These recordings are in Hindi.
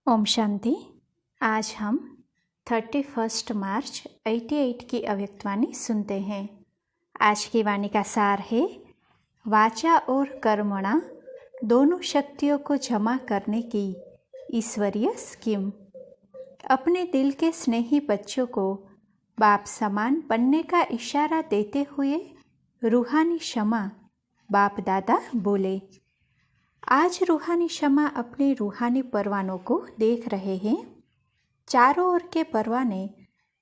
ओम शांति। आज हम 31 मार्च 88 की अव्यक्तवाणी सुनते हैं। आज की वाणी का सार है, वाचा और कर्मणा दोनों शक्तियों को जमा करने की ईश्वरीय स्कीम। अपने दिल के स्नेही बच्चों को बाप समान बनने का इशारा देते हुए रूहानी शमा बाप दादा बोले। आज रूहानी शमा अपने रूहानी परवानों को देख रहे हैं। चारों ओर के परवाने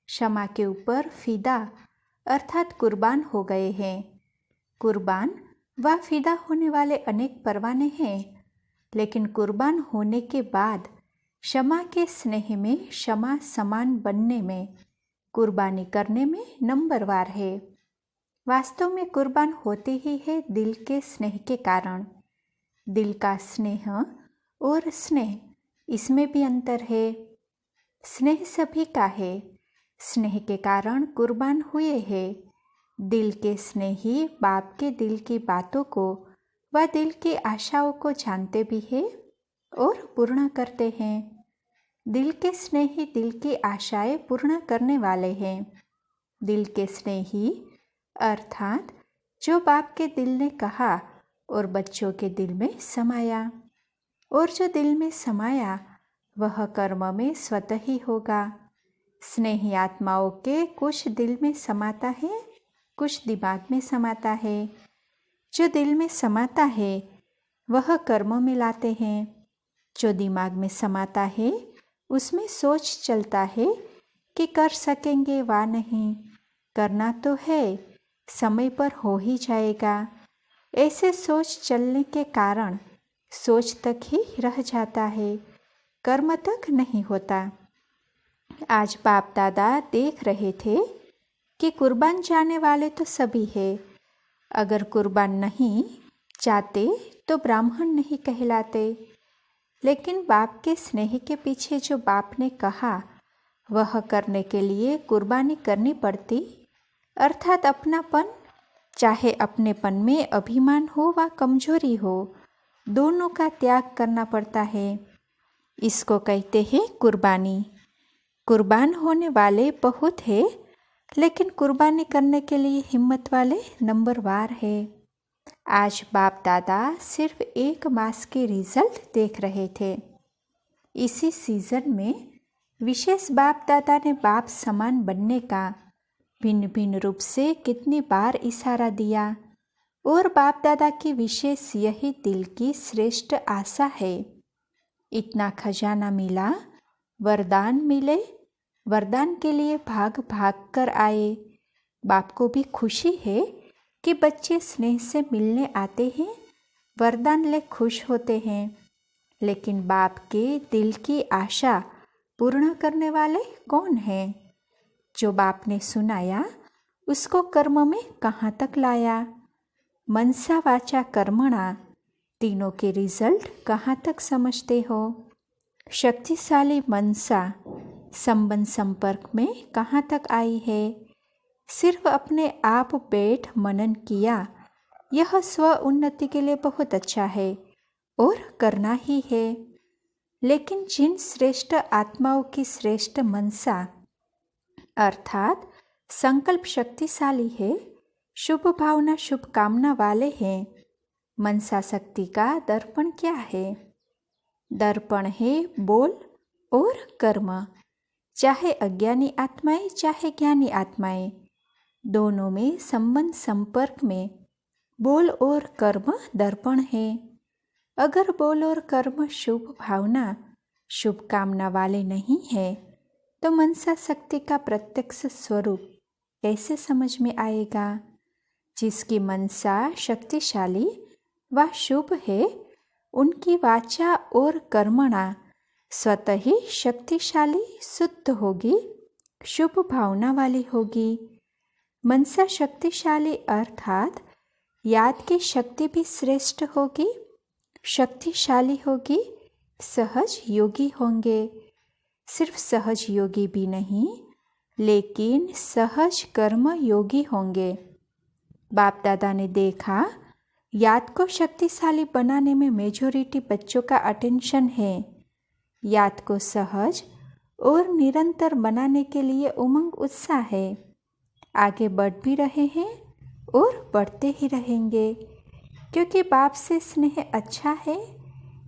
शमा के ऊपर फिदा अर्थात कुर्बान हो गए हैं। कुर्बान व फिदा होने वाले अनेक परवाने हैं, लेकिन कुर्बान होने के बाद शमा के स्नेह में शमा समान बनने में, कुर्बानी करने में नंबरवार है। वास्तव में कुर्बान होती ही है दिल के स्नेह के कारण। दिल का स्नेह और स्नेह, इसमें भी अंतर है। स्नेह सभी का है, स्नेह के कारण कुर्बान हुए हैं। दिल के स्नेही बाप के दिल की बातों को व दिल की आशाओं को जानते भी हैं और पूर्ण करते हैं। दिल के स्नेही दिल की आशाएं पूर्ण करने वाले हैं। दिल के स्नेही अर्थात जो बाप के दिल ने कहा और बच्चों के दिल में समाया, और जो दिल में समाया वह कर्म में स्वतः ही होगा। स्नेही आत्माओं के कुछ दिल में समाता है, कुछ दिमाग में समाता है। जो दिल में समाता है वह कर्म में लाते हैं। जो दिमाग में समाता है उसमें सोच चलता है कि कर सकेंगे वा नहीं, करना तो है, समय पर हो ही जाएगा। ऐसे सोच चलने के कारण सोच तक ही रह जाता है, कर्म तक नहीं होता। आज बाप दादा देख रहे थे कि कुर्बान जाने वाले तो सभी है। अगर कुर्बान नहीं जाते तो ब्राह्मण नहीं कहलाते। लेकिन बाप के स्नेह के पीछे जो बाप ने कहा वह करने के लिए कुर्बानी करनी पड़ती, अर्थात अपनापन, चाहे अपनेपन में अभिमान हो व कमजोरी हो, दोनों का त्याग करना पड़ता है। इसको कहते हैं कुर्बानी। कुर्बान होने वाले बहुत है, लेकिन कुर्बानी करने के लिए हिम्मत वाले नंबरवार है। आज बाप दादा सिर्फ 1 मास के रिजल्ट देख रहे थे। इसी सीजन में विशेष बाप दादा ने बाप समान बनने का भिन्न भिन्न रूप से कितनी बार इशारा दिया, और बाप दादा की विशेष यही दिल की श्रेष्ठ आशा है। इतना खजाना मिला, वरदान मिले, वरदान के लिए भाग भाग कर आए। बाप को भी खुशी है कि बच्चे स्नेह से मिलने आते हैं, वरदान ले खुश होते हैं। लेकिन बाप के दिल की आशा पूर्ण करने वाले कौन हैं? जो बाप ने सुनाया उसको कर्म में कहाँ तक लाया? मनसा वाचा कर्मणा तीनों के रिजल्ट कहाँ तक समझते हो? शक्तिशाली मनसा संबंध संपर्क में कहाँ तक आई है? सिर्फ अपने आप बैठ मनन किया, यह स्व उन्नति के लिए बहुत अच्छा है और करना ही है। लेकिन जिन श्रेष्ठ आत्माओं की श्रेष्ठ मनसा अर्थात संकल्प शक्तिशाली है, शुभ भावना शुभ कामना वाले हैं, मनसा शक्ति का दर्पण क्या है? दर्पण है बोल और कर्म। चाहे अज्ञानी आत्माएं चाहे ज्ञानी आत्माएं, दोनों में संबंध संपर्क में बोल और कर्म दर्पण है। अगर बोल और कर्म शुभ भावना शुभ कामना वाले नहीं है तो मनसा शक्ति का प्रत्यक्ष स्वरूप कैसे समझ में आएगा? जिसकी मनसा शक्तिशाली व शुभ है, उनकी वाचा और कर्मणा स्वतः ही शक्तिशाली शुद्ध होगी, शुभ भावना वाली होगी। मनसा शक्तिशाली अर्थात याद की शक्ति भी श्रेष्ठ होगी, शक्तिशाली होगी, सहज योगी होंगे। सिर्फ सहज योगी भी नहीं, लेकिन सहज कर्म योगी होंगे। बाप दादा ने देखा याद को शक्तिशाली बनाने में मेजॉरिटी बच्चों का अटेंशन है। याद को सहज और निरंतर बनाने के लिए उमंग उत्साह है। आगे बढ़ भी रहे हैं और बढ़ते ही रहेंगे, क्योंकि बाप से स्नेह अच्छा है,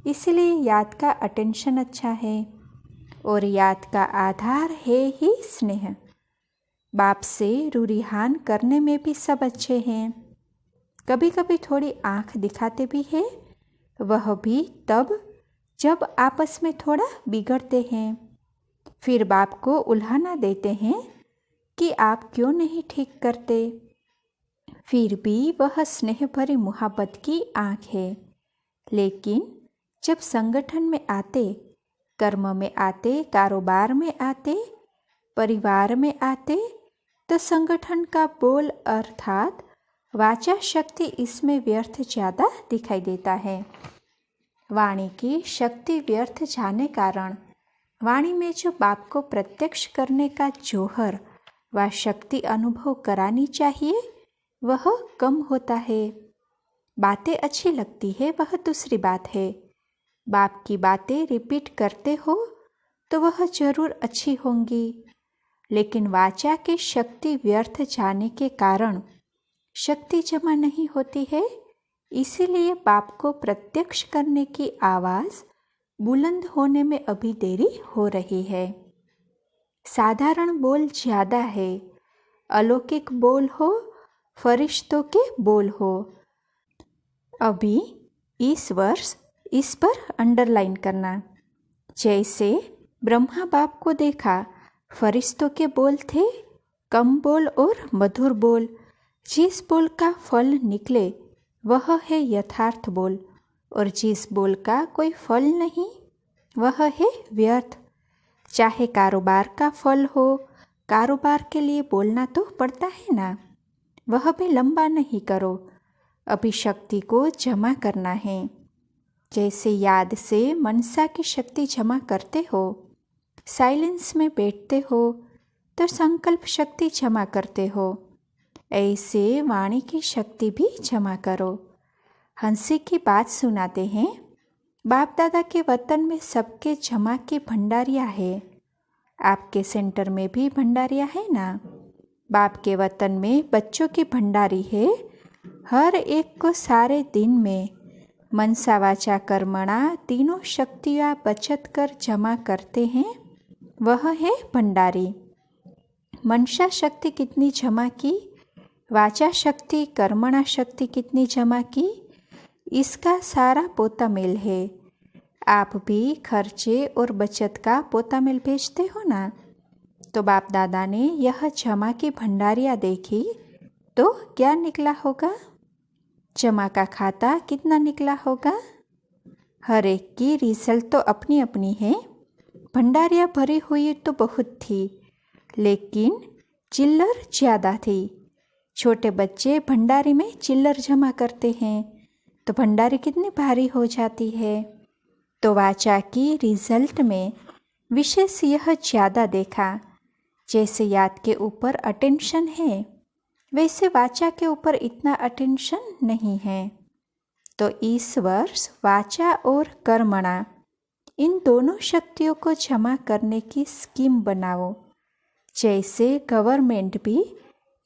इसलिए याद का अटेंशन अच्छा है और याद का आधार है ही स्नेह। बाप से रूरिहान करने में भी सब अच्छे हैं। कभी कभी थोड़ी आँख दिखाते भी हैं, वह भी तब जब आपस में थोड़ा बिगड़ते हैं। फिर बाप को उल्हाना देते हैं कि आप क्यों नहीं ठीक करते। फिर भी वह स्नेह भरी मोहब्बत की आँख है। लेकिन जब संगठन में आते, कर्म में आते, कारोबार में आते, परिवार में आते, तो संगठन का बोल अर्थात वाचा शक्ति इसमें व्यर्थ ज़्यादा दिखाई देता है। वाणी की शक्ति व्यर्थ जाने कारण वाणी में जो बाप को प्रत्यक्ष करने का जौहर व शक्ति अनुभव करानी चाहिए वह कम होता है। बातें अच्छी लगती है वह दूसरी बात है। बाप की बातें रिपीट करते हो तो वह जरूर अच्छी होंगी, लेकिन वाचा की शक्ति व्यर्थ जाने के कारण शक्ति जमा नहीं होती है। इसीलिए बाप को प्रत्यक्ष करने की आवाज़ बुलंद होने में अभी देरी हो रही है। साधारण बोल ज़्यादा है, अलौकिक बोल हो, फरिश्तों के बोल हो। अभी इस वर्ष इस पर अंडरलाइन करना। जैसे ब्रह्मा बाप को देखा, फरिश्तों के बोल थे, कम बोल और मधुर बोल। जिस बोल का फल निकले वह है यथार्थ बोल, और जिस बोल का कोई फल नहीं वह है व्यर्थ। चाहे कारोबार का फल हो, कारोबार के लिए बोलना तो पड़ता है ना, वह भी लंबा नहीं करो। अभी शक्ति को जमा करना है। जैसे याद से मनसा की शक्ति जमा करते हो, साइलेंस में बैठते हो तो संकल्प शक्ति जमा करते हो, ऐसे वाणी की शक्ति भी जमा करो। हंसी की बात सुनाते हैं, बाप दादा के वतन में सबके जमा की भंडारिया है। आपके सेंटर में भी भंडारिया है ना। बाप के वतन में बच्चों की भंडारी है। हर एक को सारे दिन में मनसा वाचा कर्मणा तीनों शक्तियाँ बचत कर जमा करते हैं, वह है भंडारी। मनसा शक्ति कितनी जमा की, वाचा शक्ति कर्मणा शक्ति कितनी जमा की, इसका सारा पोता मेल है। आप भी खर्चे और बचत का पोता मेल भेजते हो ना। तो बाप दादा ने यह जमा की भंडारियाँ देखी तो क्या निकला होगा? जमा का खाता कितना निकला होगा? हर एक की रिजल्ट तो अपनी अपनी है। भंडारियाँ भरी हुई तो बहुत थी, लेकिन चिल्लर ज़्यादा थी। छोटे बच्चे भंडारी में चिल्लर जमा करते हैं तो भंडारी कितनी भारी हो जाती है। तो वाचा की रिजल्ट में विशेष यह ज़्यादा देखा। जैसे याद के ऊपर अटेंशन है, वैसे वाचा के ऊपर इतना अटेंशन नहीं है। तो इस वर्ष वाचा और कर्मणा इन दोनों शक्तियों को जमा करने की स्कीम बनाओ। जैसे गवर्नमेंट भी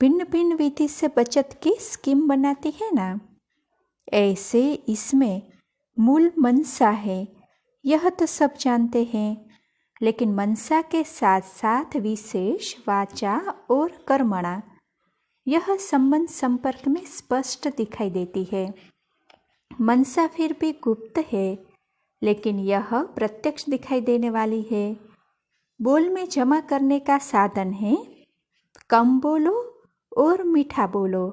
भिन्न भिन्न विधि से बचत की स्कीम बनाती है ना, ऐसे इसमें मूल मनसा है, यह तो सब जानते हैं। लेकिन मनसा के साथ साथ विशेष वाचा और कर्मणा यह संबंध संपर्क में स्पष्ट दिखाई देती है। मनसा फिर भी गुप्त है, लेकिन यह प्रत्यक्ष दिखाई देने वाली है। बोल में जमा करने का साधन है, कम बोलो और मीठा बोलो,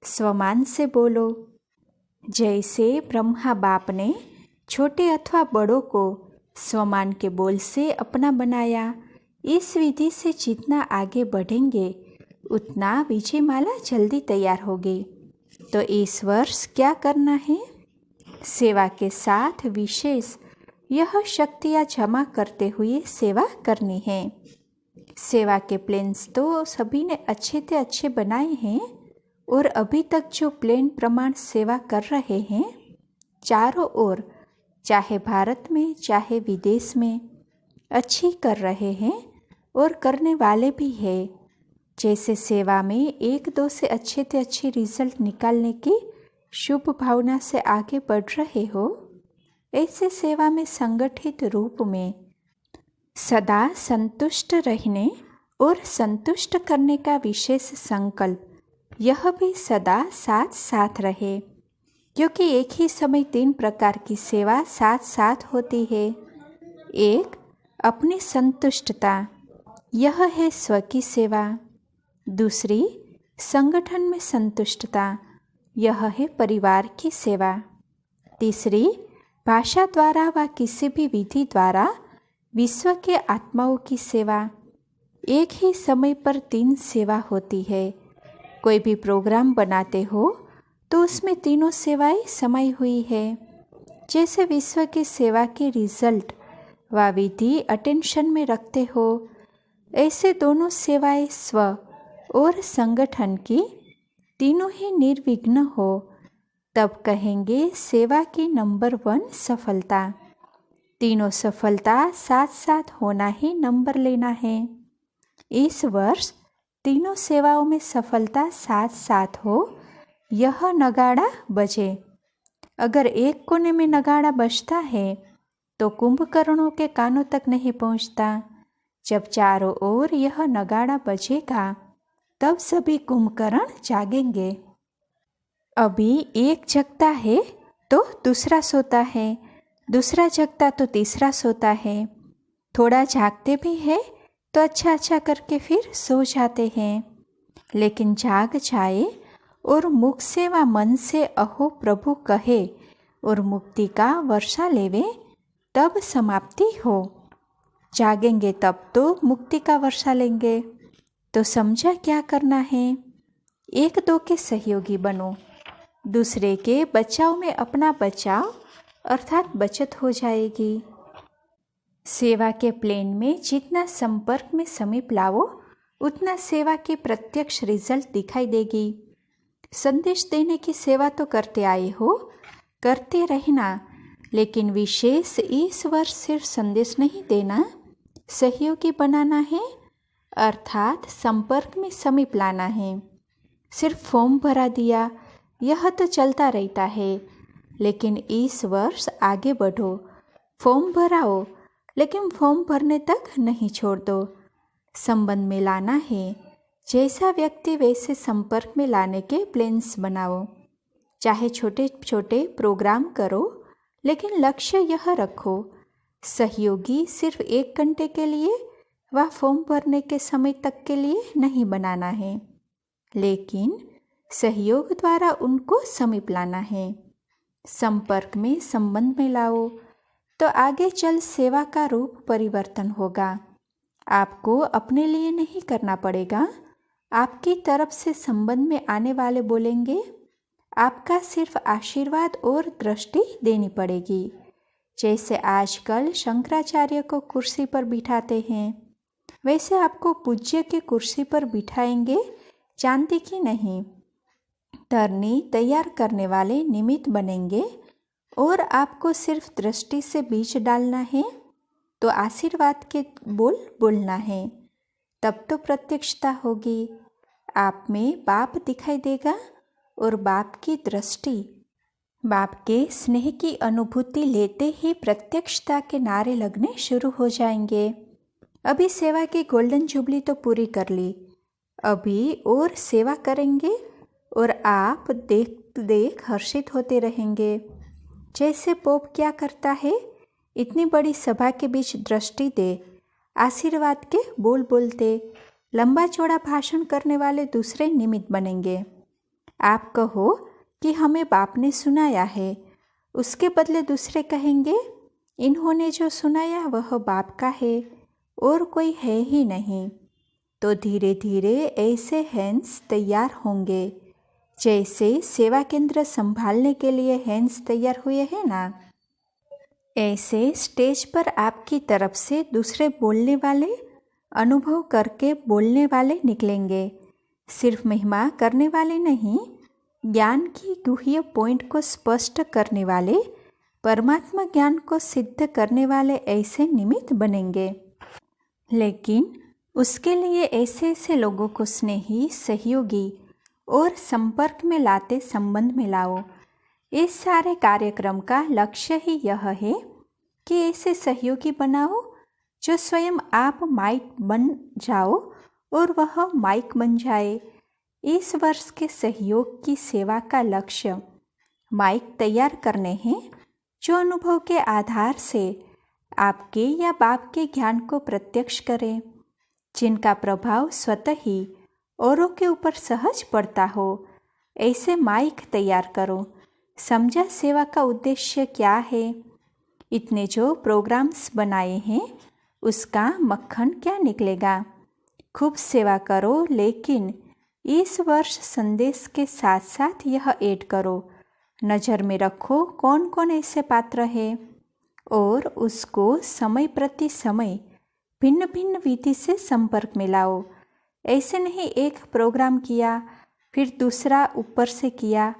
स्वमान से बोलो। जैसे ब्रह्मा बाप ने छोटे अथवा बड़ों को स्वमान के बोल से अपना बनाया, इस विधि से जितना आगे बढ़ेंगे उतना विजयमाला जल्दी तैयार होगी। तो इस वर्ष क्या करना है? सेवा के साथ विशेष यह शक्तियाँ जमा करते हुए सेवा करनी है। सेवा के प्लान्स तो सभी ने अच्छे से अच्छे बनाए हैं, और अभी तक जो प्लान प्रमाण सेवा कर रहे हैं चारों ओर, चाहे भारत में चाहे विदेश में, अच्छी कर रहे हैं और करने वाले भी हैं। जैसे सेवा में एक दो से अच्छे रिजल्ट निकालने की शुभ भावना से आगे बढ़ रहे हो, ऐसे सेवा में संगठित रूप में सदा संतुष्ट रहने और संतुष्ट करने का विशेष संकल्प, यह भी सदा साथ साथ रहे। क्योंकि एक ही समय 3 प्रकार की सेवा साथ साथ होती है। एक, अपनी संतुष्टता, यह है स्व की सेवा। दूसरी, संगठन में संतुष्टता, यह है परिवार की सेवा। तीसरी, भाषा द्वारा व किसी भी विधि द्वारा विश्व के आत्माओं की सेवा। एक ही समय पर 3 सेवा होती है। कोई भी प्रोग्राम बनाते हो तो उसमें तीनों सेवाएं समाई हुई है। जैसे विश्व की सेवा के रिजल्ट व विधि अटेंशन में रखते हो, ऐसे दोनों सेवाएं स्व और संगठन की तीनों ही निर्विघ्न हो, तब कहेंगे सेवा की नंबर 1 सफलता। तीनों सफलता साथ साथ होना ही नंबर लेना है। इस वर्ष तीनों सेवाओं में सफलता साथ साथ हो, यह नगाड़ा बजे। अगर एक कोने में नगाड़ा बजता है तो कुंभकर्णों के कानों तक नहीं पहुंचता। जब चारों ओर यह नगाड़ा बजेगा तब सभी कुंभकर्ण जागेंगे। अभी एक जगता है तो दूसरा सोता है, दूसरा जगता तो तीसरा सोता है। थोड़ा जागते भी है तो अच्छा करके फिर सो जाते हैं। लेकिन जाग जाए और मुख से व मन से अहो प्रभु कहे और मुक्ति का वर्षा लेवे, तब समाप्ति हो। जागेंगे तब तो मुक्ति का वर्षा लेंगे। तो समझा क्या करना है? एक दो के सहयोगी बनो, दूसरे के बचाव में अपना बचाव अर्थात बचत हो जाएगी। सेवा के प्लेन में जितना संपर्क में समीप लाओ, उतना सेवा के प्रत्यक्ष रिजल्ट दिखाई देगी। संदेश देने की सेवा तो करते आए हो, करते रहना, लेकिन विशेष इस वर्ष सिर्फ संदेश नहीं देना, सहयोगी बनाना है, अर्थात संपर्क में समीप लाना है। सिर्फ फॉर्म भरा दिया, यह तो चलता रहता है, लेकिन इस वर्ष आगे बढ़ो। फॉर्म भराओ, लेकिन फॉर्म भरने तक नहीं छोड़ दो। संबंध में लाना है, जैसा व्यक्ति वैसे संपर्क में लाने के प्लान्स बनाओ। चाहे छोटे छोटे प्रोग्राम करो, लेकिन लक्ष्य यह रखो, सहयोगी सिर्फ 1 घंटे के लिए व फॉर्म भरने के समय तक के लिए नहीं बनाना है, लेकिन सहयोग द्वारा उनको समीप लाना है। संपर्क में संबंध में लाओ तो आगे चल सेवा का रूप परिवर्तन होगा। आपको अपने लिए नहीं करना पड़ेगा, आपकी तरफ से संबंध में आने वाले बोलेंगे, आपका सिर्फ आशीर्वाद और दृष्टि देनी पड़ेगी। जैसे आजकल शंकराचार्य को कुर्सी पर बिठाते हैं, वैसे आपको पूज्य की कुर्सी पर बिठाएंगे, चांदी की नहीं। धरनी तैयार करने वाले निमित्त बनेंगे और आपको सिर्फ दृष्टि से बीज डालना है, तो आशीर्वाद के बोल बोलना है, तब तो प्रत्यक्षता होगी। आप में बाप दिखाई देगा और बाप की दृष्टि, बाप के स्नेह की अनुभूति लेते ही प्रत्यक्षता के नारे लगने शुरू हो जाएंगे। अभी सेवा की गोल्डन जुबली तो पूरी कर ली, अभी और सेवा करेंगे और आप देख देख हर्षित होते रहेंगे। जैसे पोप क्या करता है, इतनी बड़ी सभा के बीच दृष्टि दे, आशीर्वाद के बोल बोलते, लंबा चौड़ा भाषण करने वाले दूसरे निमित्त बनेंगे। आप कहो कि हमें बाप ने सुनाया है, उसके बदले दूसरे कहेंगे इन्होंने जो सुनाया वह बाप का है और कोई है ही नहीं। तो धीरे धीरे ऐसे हैंड्स तैयार होंगे, जैसे सेवा केंद्र संभालने के लिए हैंड्स तैयार हुए हैं ना, ऐसे स्टेज पर आपकी तरफ से दूसरे बोलने वाले, अनुभव करके बोलने वाले निकलेंगे। सिर्फ महिमा करने वाले नहीं, ज्ञान की गुह्य पॉइंट को स्पष्ट करने वाले, परमात्मा ज्ञान को सिद्ध करने वाले ऐसे निमित्त बनेंगे। लेकिन उसके लिए ऐसे ऐसे लोगों को स्नेही, सहयोगी और संपर्क में लाते संबंध में लाओ। इस सारे कार्यक्रम का लक्ष्य ही यह है कि ऐसे सहयोगी बनाओ जो स्वयं आप माइक बन जाओ और वह माइक बन जाए। इस वर्ष के सहयोग की सेवा का लक्ष्य माइक तैयार करने हैं जो अनुभव के आधार से आपके या बाप के ज्ञान को प्रत्यक्ष करें, जिनका प्रभाव स्वतः ही औरों के ऊपर सहज पड़ता हो। ऐसे माइक तैयार करो। समझा सेवा का उद्देश्य क्या है? इतने जो प्रोग्राम्स बनाए हैं उसका मक्खन क्या निकलेगा? खूब सेवा करो, लेकिन इस वर्ष संदेश के साथ साथ यह ऐड करो। नज़र में रखो कौन कौन ऐसे पात्र है और उसको समय प्रति समय भिन्न भिन्न विधि से संपर्क में लाओ। ऐसे नहीं एक प्रोग्राम किया, फिर दूसरा ऊपर से किया,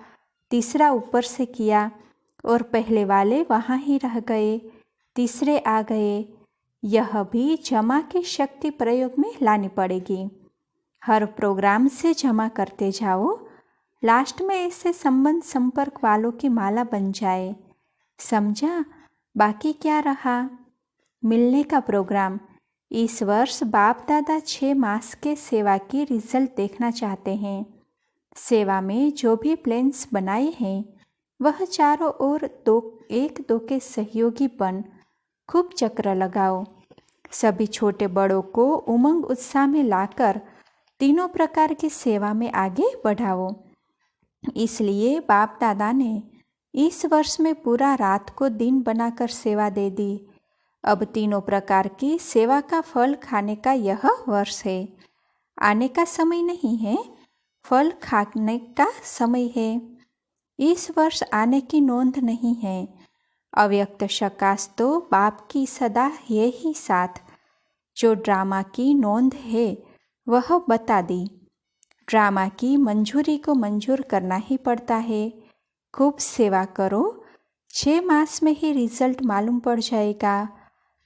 तीसरा ऊपर से किया और पहले वाले वहाँ ही रह गए, तीसरे आ गए। यह भी जमा की शक्ति प्रयोग में लानी पड़ेगी। हर प्रोग्राम से जमा करते जाओ, लास्ट में ऐसे संबंध संपर्क वालों की माला बन जाए। समझा? बाकी क्या रहा? मिलने का प्रोग्राम। इस वर्ष बाप दादा 6 मास के सेवा की रिजल्ट देखना चाहते हैं। सेवा में जो भी प्लान्स बनाए हैं वह चारों ओर एक दो के सहयोगी बन खूब चक्र लगाओ। सभी छोटे बड़ों को उमंग उत्साह में लाकर तीनों प्रकार की सेवा में आगे बढ़ाओ। इसलिए बाप दादा ने इस वर्ष में पूरा रात को दिन बनाकर सेवा दे दी। अब तीनों प्रकार की सेवा का फल खाने का यह वर्ष है। आने का समय नहीं है, फल खाने का समय है। इस वर्ष आने की नोंद नहीं है। अव्यक्त शकास तो बाप की सदा है ही साथ। जो ड्रामा की नोंद है वह बता दी। ड्रामा की मंजूरी को मंजूर करना ही पड़ता है। खूब सेवा करो, 6 मास में ही रिजल्ट मालूम पड़ जाएगा।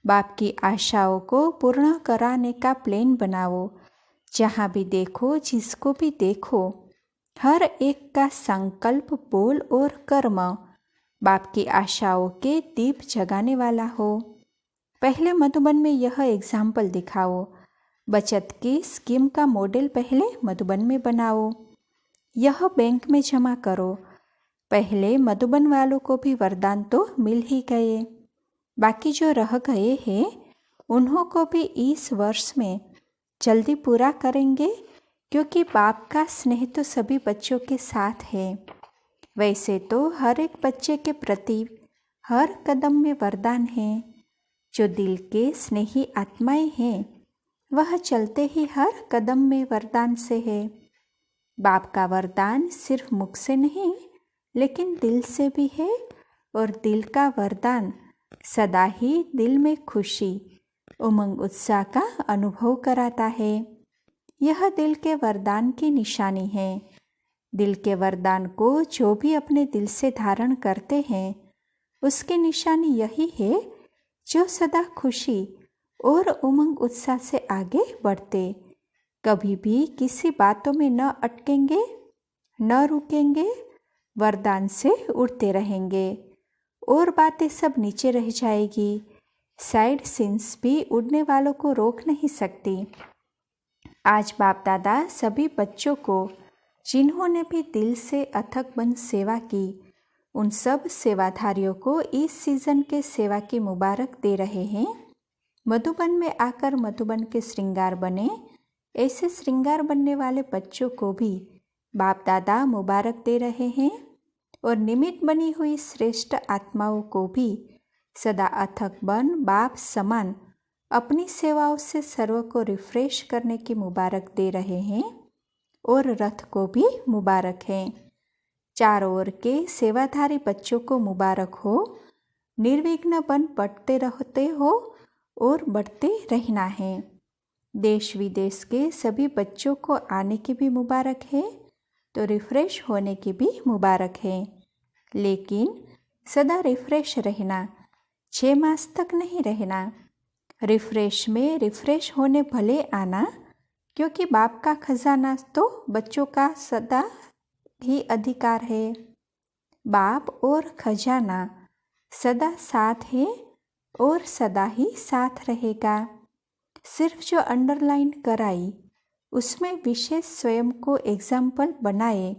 बाप की आशाओं को पूर्ण कराने का प्लान बनाओ। जहाँ भी देखो, जिसको भी देखो, हर एक का संकल्प, बोल और कर्म बाप की आशाओं के दीप जगाने वाला हो। पहले मधुबन में यह एग्जाम्पल दिखाओ। बचत की स्कीम का मॉडल पहले मधुबन में बनाओ। यह बैंक में जमा करो। पहले मधुबन वालों को भी वरदान तो मिल ही गए, बाकी जो रह गए हैं उन्हों को भी इस वर्ष में जल्दी पूरा करेंगे, क्योंकि बाप का स्नेह तो सभी बच्चों के साथ है। वैसे तो हर एक बच्चे के प्रति हर कदम में वरदान है। जो दिल के स्नेही आत्माएं हैं वह चलते ही हर कदम में वरदान से है। बाप का वरदान सिर्फ मुख से नहीं लेकिन दिल से भी है, और दिल का वरदान सदा ही दिल में खुशी, उमंग, उत्साह का अनुभव कराता है। यह दिल के वरदान की निशानी है। दिल के वरदान को जो भी अपने दिल से धारण करते हैं उसकी निशानी यही है जो सदा खुशी और उमंग उत्साह से आगे बढ़ते, कभी भी किसी बातों में न अटकेंगे, न रुकेंगे, वरदान से उड़ते रहेंगे और बातें सब नीचे रह जाएगी। साइड सीन्स भी उड़ने वालों को रोक नहीं सकती। आज बाप दादा सभी बच्चों को जिन्होंने भी दिल से अथक बन सेवा की, उन सब सेवाधारियों को इस सीजन के सेवा की मुबारक दे रहे हैं। मधुबन में आकर मधुबन के श्रृंगार बने, ऐसे श्रृंगार बनने वाले बच्चों को भी बाप दादा मुबारक दे रहे हैं, और निमित्त बनी हुई श्रेष्ठ आत्माओं को भी सदा अथक बन बाप समान अपनी सेवाओं से सर्व को रिफ्रेश करने की मुबारक दे रहे हैं, और रथ को भी मुबारक है। चारों ओर के सेवाधारी बच्चों को मुबारक हो। निर्विघ्न बन बढ़ते रहते हो और बढ़ते रहना है। देश विदेश के सभी बच्चों को आने की भी मुबारक है, तो रिफ्रेश होने की भी मुबारक है। लेकिन सदा रिफ्रेश रहना, 6 मास तक नहीं रहना। रिफ्रेश में रिफ्रेश होने भले आना, क्योंकि बाप का खजाना तो बच्चों का सदा ही अधिकार है। बाप और खजाना सदा साथ है और सदा ही साथ रहेगा। सिर्फ जो अंडरलाइन कराई उसमें विशेष स्वयं को एग्जाम्पल बनाए।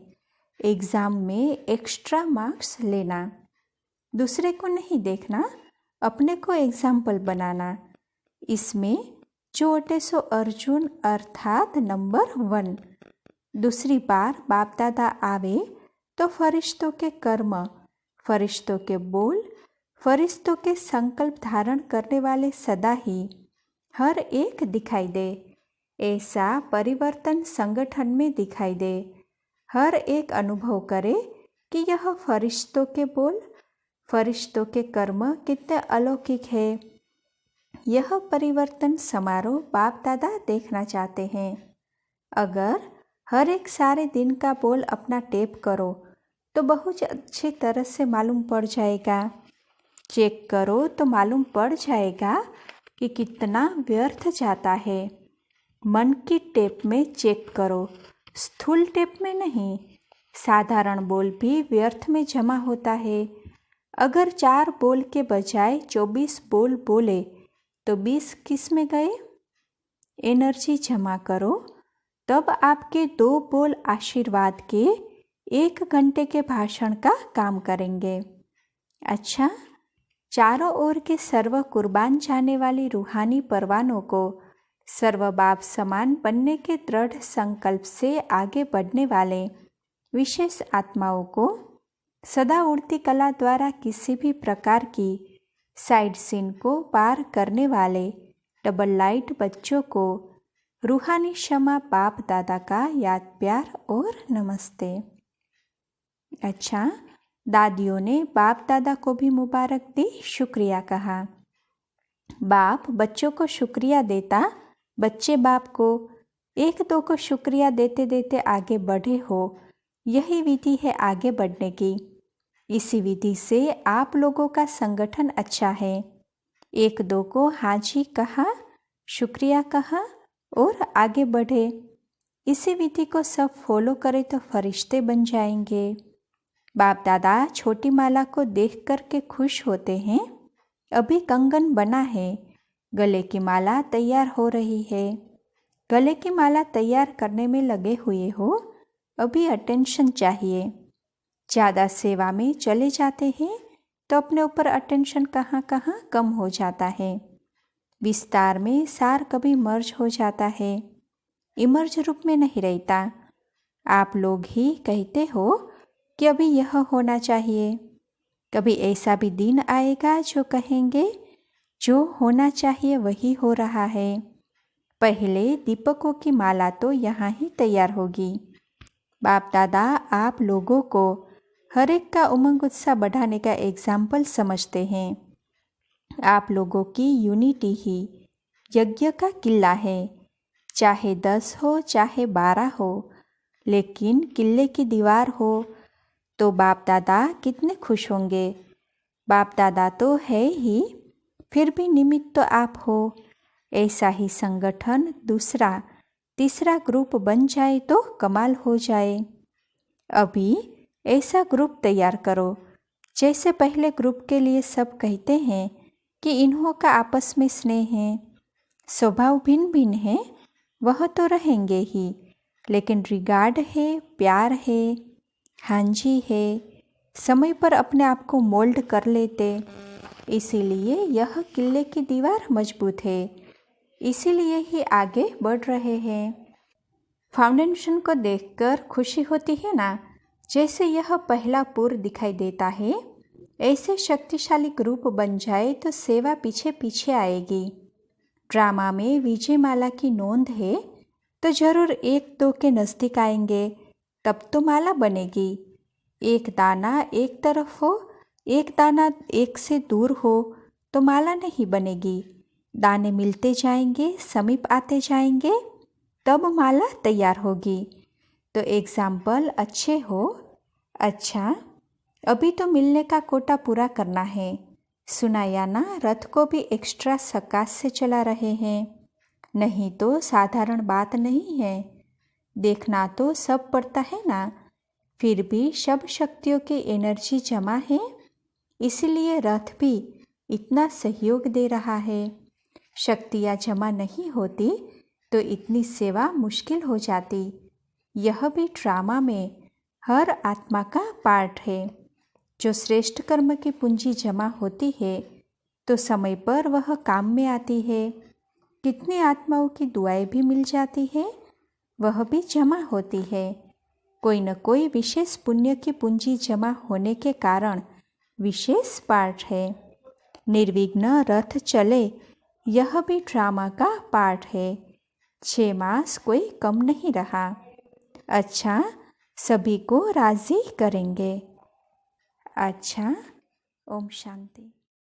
एग्ज़ाम में एक्स्ट्रा मार्क्स लेना, दूसरे को नहीं देखना, अपने को एग्जाम्पल बनाना। इसमें जो अटे सो अर्जुन अर्थात नंबर 1। दूसरी बार बाप दादा आवे तो फरिश्तों के कर्म, फरिश्तों के बोल, फरिश्तों के संकल्प धारण करने वाले सदा ही हर एक दिखाई दे। ऐसा परिवर्तन संगठन में दिखाई दे। हर एक अनुभव करे कि यह फरिश्तों के बोल, फरिश्तों के कर्म कितने अलौकिक है। यह परिवर्तन समारोह बाप दादा देखना चाहते हैं। अगर हर एक सारे दिन का बोल अपना टेप करो तो बहुत अच्छी तरह से मालूम पड़ जाएगा। चेक करो तो मालूम पड़ जाएगा कि कितना व्यर्थ जाता है। मन की टेप में चेक करो, स्थूल टेप में नहीं। साधारण बोल भी व्यर्थ में जमा होता है। अगर 4 बोल के बजाय 24 बोल बोले तो 20 किस में गए? एनर्जी जमा करो, तब आपके 2 बोल आशीर्वाद के 1 घंटे के भाषण का काम करेंगे। अच्छा, चारों ओर के सर्व कुर्बान जाने वाली रूहानी परवानों को सर्व बाप समान बनने के दृढ़ संकल्प से आगे बढ़ने वाले विशेष आत्माओं को सदा उड़ती कला द्वारा किसी भी प्रकार की साइड सीन को पार करने वाले डबल लाइट बच्चों को रूहानी क्षमा बाप दादा का याद प्यार और नमस्ते। अच्छा, दादियों ने बाप दादा को भी मुबारक दी, शुक्रिया कहा। बाप बच्चों को शुक्रिया देता, बच्चे बाप को। 1-2 को शुक्रिया देते देते आगे बढ़े हो, यही विधि है आगे बढ़ने की। इसी विधि से आप लोगों का संगठन अच्छा है। 1-2 को हाँ जी कहा, शुक्रिया कहा और आगे बढ़े। इसी विधि को सब फॉलो करें तो फरिश्ते बन जाएंगे। बाप दादा छोटी माला को देख कर के खुश होते हैं। अभी कंगन बना है, गले की माला तैयार हो रही है। गले की माला तैयार करने में लगे हुए हो, अभी अटेंशन चाहिए। ज़्यादा सेवा में चले जाते हैं तो अपने ऊपर अटेंशन कहाँ कहाँ कम हो जाता है। विस्तार में सार कभी मर्ज हो जाता है, इमर्ज रूप में नहीं रहता। आप लोग ही कहते हो कि अभी यह होना चाहिए। कभी ऐसा भी दिन आएगा जो कहेंगे जो होना चाहिए वही हो रहा है। पहले दीपकों की माला तो यहाँ ही तैयार होगी। बाप दादा आप लोगों को हर एक का उमंग उत्साह बढ़ाने का एग्जाम्पल समझते हैं। आप लोगों की यूनिटी ही यज्ञ का किला है। चाहे 10 हो चाहे 12 हो, लेकिन किले की दीवार हो तो बाप दादा कितने खुश होंगे। बाप दादा तो है ही, फिर भी निमित्त तो आप हो। ऐसा ही संगठन दूसरा तीसरा ग्रुप बन जाए तो कमाल हो जाए। अभी ऐसा ग्रुप तैयार करो जैसे पहले ग्रुप के लिए सब कहते हैं कि इन्हों का आपस में स्नेह है। स्वभाव भिन्न भिन्न है, वह तो रहेंगे ही, लेकिन रिगार्ड है, प्यार है, हाँ जी है। समय पर अपने आप को मोल्ड कर लेते, इसीलिए यह किले की दीवार मजबूत है। इसीलिए ही आगे बढ़ रहे हैं। फाउंडेशन को देखकर खुशी होती है ना। जैसे यह पहला पुर दिखाई देता है, ऐसे शक्तिशाली ग्रुप बन जाए तो सेवा पीछे पीछे आएगी। ड्रामा में विजयमाला की नोंद है तो जरूर 1-2 के नज़दीक आएंगे, तब तो माला बनेगी। एक दाना एक तरफ हो, एक दाना एक से दूर हो तो माला नहीं बनेगी। दाने मिलते जाएंगे, समीप आते जाएंगे, तब माला तैयार होगी। तो एग्जाम्पल अच्छे हो। अच्छा, अभी तो मिलने का कोटा पूरा करना है। सुनाया ना, रथ को भी एक्स्ट्रा सकाश से चला रहे हैं। नहीं तो साधारण बात नहीं है। देखना तो सब पड़ता है ना। फिर भी सब शक्तियों की एनर्जी जमा है, इसलिए रथ भी इतना सहयोग दे रहा है। शक्तियाँ जमा नहीं होती तो इतनी सेवा मुश्किल हो जाती। यह भी ड्रामा में हर आत्मा का पार्ट है। जो श्रेष्ठ कर्म की पूंजी जमा होती है तो समय पर वह काम में आती है। कितनी आत्माओं की दुआएं भी मिल जाती है, वह भी जमा होती है। कोई न कोई विशेष पुण्य की पूंजी जमा होने के कारण विशेष पार्ट है। निर्विघ्न रथ चले, यह भी ड्रामा का पार्ट है। 6 मास कोई कम नहीं रहा। अच्छा, सभी को राजी करेंगे। अच्छा, ओम शांति।